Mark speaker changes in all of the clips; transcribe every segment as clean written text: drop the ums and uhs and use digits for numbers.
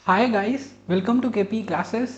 Speaker 1: Hi guys, welcome to KP classes.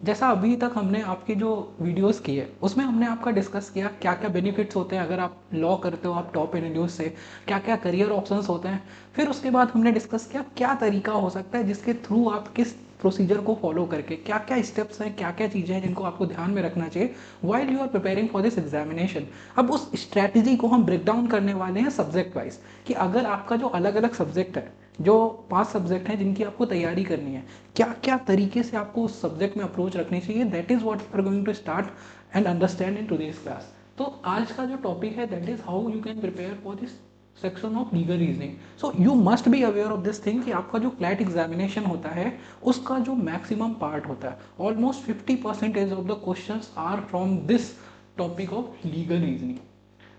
Speaker 1: जैसा अभी तक हमने आपकी जो वीडियोस की है उसमें हमने आपका डिस्कस किया क्या क्या बेनिफिट्स होते हैं अगर आप लॉ करते हो, आप टॉप इंस्टीट्यूट से क्या क्या करियर ऑप्शंस होते हैं। फिर उसके बाद हमने डिस्कस किया क्या तरीका हो सकता है जिसके थ्रू आप किस प्रोसीजर को फॉलो करके क्या क्या स्टेप्स हैं, क्या क्या चीज़ें हैं जिनको आपको ध्यान में रखना चाहिए while you are preparing for this examination. अब उस स्ट्रैटेजी को हम ब्रेक डाउन करने वाले हैं सब्जेक्ट वाइज कि अगर आपका जो अलग अलग सब्जेक्ट है, जो 5 सब्जेक्ट हैं जिनकी आपको तैयारी करनी है, क्या क्या तरीके से आपको उस सब्जेक्ट में अप्रोच रखनी चाहिए। That is what we are going to start and understand in today's class. तो आज का जो टॉपिक है that is how you can prepare for this section of legal reasoning. So you must be aware of this thing कि आपका जो CLAT examination होता है उसका जो मैक्सिमम पार्ट होता है, almost 50% of the question are from this topic of legal reasoning.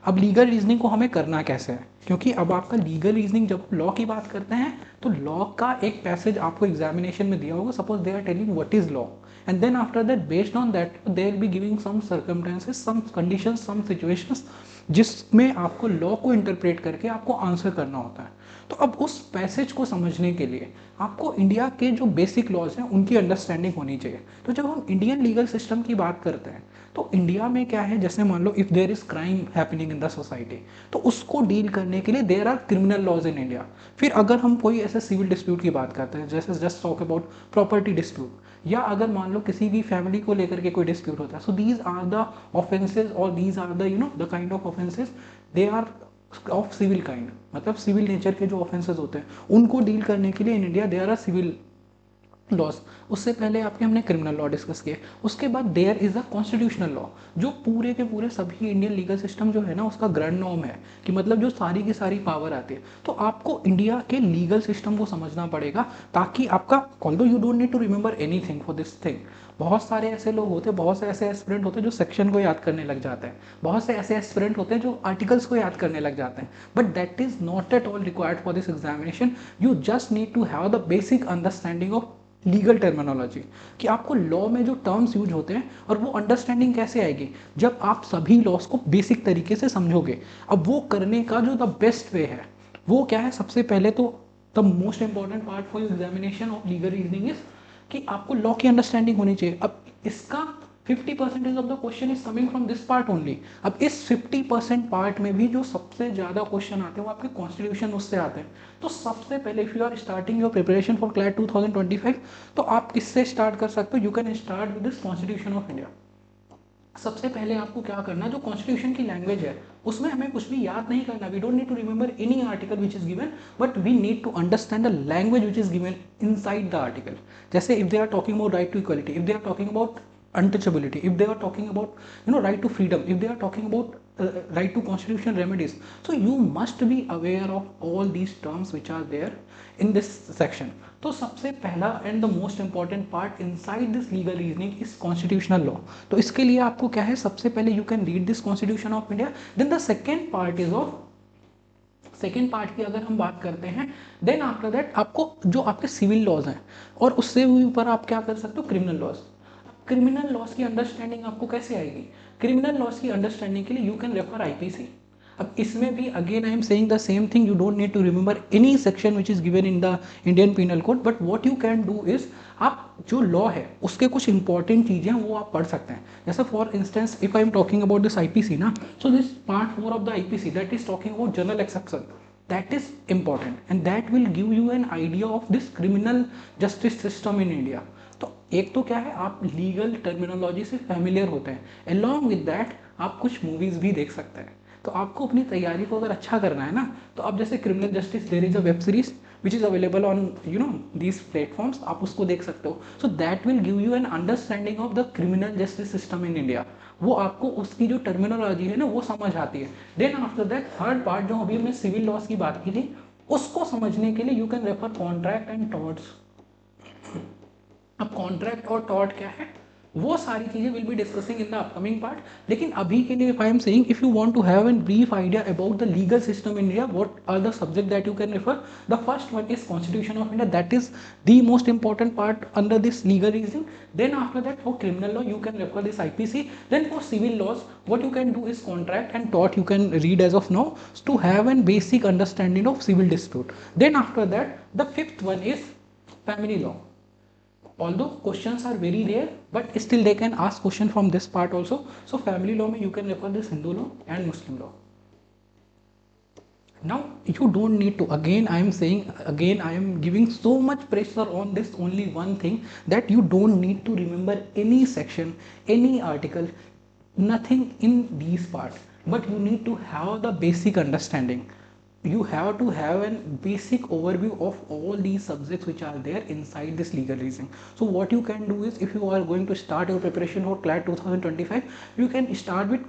Speaker 1: अब लीगल रीजनिंग को हमें करना कैसे है, क्योंकि अब आपका लीगल रीजनिंग जब लॉ की बात करते हैं तो लॉ का एक पैसेज आपको एग्जामिनेशन में दिया होगा। Suppose they are telling what is law and then after that based on that they will be giving some circumstances, some conditions, some situations जिसमें आपको लॉ को इंटरप्रेट करके आपको आंसर करना होता है। तो अब उस पैसेज को समझने के लिए आपको इंडिया के जो बेसिक लॉज हैं उनकी अंडरस्टैंडिंग होनी चाहिए। तो जब हम इंडियन लीगल सिस्टम की बात करते हैं तो इंडिया में क्या है, जैसे मान लो if there is crime happening in the society तो उसको डील करने के लिए there are criminal laws in India. फिर अगर हम कोई ऐसे सिविल डिस्प्यूट की बात करते हैं, जैसे just talk about property dispute, या अगर मान लो किसी की फैमिली को लेकर के कोई डिस्प्यूट होता है, so these are the offences और these are the the kind of offences they are of civil kind, मतलब सिविल नेचर के जो ऑफेंसेज होते हैं उनको डील करने के लिए in India there are civil laws. उससे पहले आपके हमने क्रिमिनल लॉ डिस्कस किए। उसके बाद there is a constitutional law, जो पूरे के पूरे सभी इंडियन लीगल सिस्टम जो है ना उसका ग्रैंड नॉर्म है, कि मतलब जो सारी की सारी पावर आती है। तो आपको इंडिया के लीगल सिस्टम को समझना पड़ेगा ताकि आपका, although you don't need to remember anything for this thing. बहुत सारे ऐसे लोग होते हैं, बहुत से ऐसे एस्पिरेंट होते हैं जो सेक्शन को याद करने लग जाते हैं, बहुत से ऐसे एस्पिरेंट होते हैं जो आर्टिकल्स को याद करने लग जाते हैं, but that is not at all required for this examination. You just need to have the basic understanding of legal terminology, कि आपको लॉ में जो टर्म्स यूज होते हैं और वो अंडरस्टैंडिंग कैसे आएगी जब आप सभी लॉस को बेसिक तरीके से समझोगे। अब वो करने का जो द बेस्ट वे है वो क्या है, सबसे पहले तो the most important part for examination of legal reasoning is कि आपको लॉ की अंडरस्टैंडिंग होनी चाहिए। अब इसका 50% of the question is coming from this part only. अब इस 50% पार्ट में भी जो सबसे ज़्यादा क्वेश्चन आते हैं वो आपके कॉन्स्टिट्यूशन उससे आते हैं। तो सबसे पहले if you are starting your preparation for CLAT 2025 तो आप किससे स्टार्ट कर सकते हो, you can start with this constitution of India. सबसे पहले आपको क्या करना, जो कॉन्स्टिट्यूशन की लैंग्वेज है उसमें हमें कुछ भी याद नहीं करना। We don't need to remember any article which is given, but we need to understand the language which is given inside the article. जैसे if they are talking about right to equality, if they are talking about untouchability, if they are talking about right to freedom, if they are talking about right to constitutional remedies, so you must be aware of all these terms which are there in this section. तो सबसे पहला and the most important part inside this legal reasoning is constitutional law. तो इसके लिए आपको क्या है, सबसे पहले you can read this constitution of India. Then the second part is of, second part की अगर हम बात करते हैं, देन आफ्टर दैट आपको जो आपके सिविल लॉज हैं और उससे भी ऊपर आप क्या कर सकते हो, क्रिमिनल लॉज। क्रिमिनल लॉज की अंडरस्टैंडिंग आपको कैसे आएगी, क्रिमिनल लॉज की अंडरस्टैंडिंग के लिए यू कैन रेफर आईपीसी। अब इसमें भी again I am saying the same thing, you don't need to remember any section which is given in the Indian Penal Code, but what you can do is आप जो law है उसके कुछ important चीज़ें वो आप पढ़ सकते हैं। जैसे for instance if I am talking about this IPC ना, so this part 4 of the IPC that is talking about general exception, that is important and that will give you an idea of this criminal justice system in India। तो एक तो क्या है, आप legal terminology से familiar होते हैं, along with that आप कुछ मूवीज भी देख सकते हैं। तो आपको अपनी तैयारी को अगर अच्छा करना है ना, तो आप जैसे criminal justice there is a web series which is available on these platforms, आप उसको देख सकते हो। So that will give you an understanding of the criminal justice system in India. वो आपको उसकी जो टर्मिनोलॉजी है ना वो समझ आती है। Then after that third part जो अभी हमने सिविल लॉस की बात की थी, उसको समझने के लिए you can refer contract and torts. अब कॉन्ट्रैक्ट और टॉर्ट क्या है, वो सारी चीजें will be discussing in the upcoming part. लेकिन अभी के लिए if I am saying, if you want to have an brief idea about the legal system in India, what are the subject that you can refer, the first one is constitution of India, that is the most important part under this legal reasoning. Then after that for criminal law you can refer this IPC. Then for civil laws what you can do is contract and tort you can read as of now to have an basic understanding of civil dispute. Then after that the fifth one is family law। although questions are very rare, but still they can ask question from this part also. So family law mein you can refer this Hindu law and Muslim law. Now you don't need to, again I am saying, again I am giving so much pressure on this only one thing, that you don't need to remember any section, any article, nothing in these parts, but you need to have the basic understanding. You have to have a basic overview of all these subjects which are there inside this legal reasoning. So what you can do is, if you are going to start your preparation for CLAT 2025, you can start with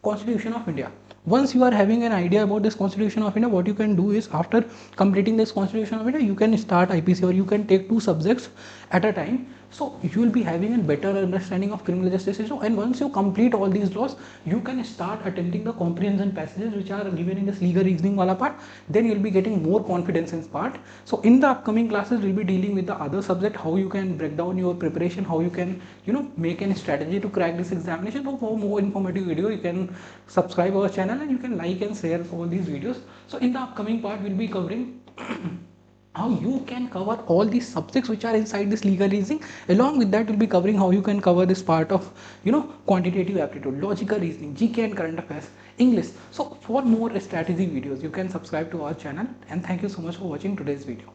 Speaker 1: Constitution of India. Once you are having an idea about this Constitution of India, what you can do is, after completing this Constitution of India, you can start IPC, or you can take 2 subjects at a time. So you will be having a better understanding of criminal justice system, and once you complete all these laws, you can start attempting the comprehension passages which are given in this legal reasoning wala part. Then you'll be getting more confidence in part. So in the upcoming classes, we'll be dealing with the other subject, how you can break down your preparation, how you can make a strategy to crack this examination. So for more informative video, you can subscribe our channel, and you can like and share all these videos. So in the upcoming part, we'll be covering how you can cover all these subjects which are inside this legal reasoning. Along with that, we'll be covering how you can cover this part of quantitative aptitude, logical reasoning, GK and current affairs, English. So for more strategy videos, you can subscribe to our channel, and thank you so much for watching today's video.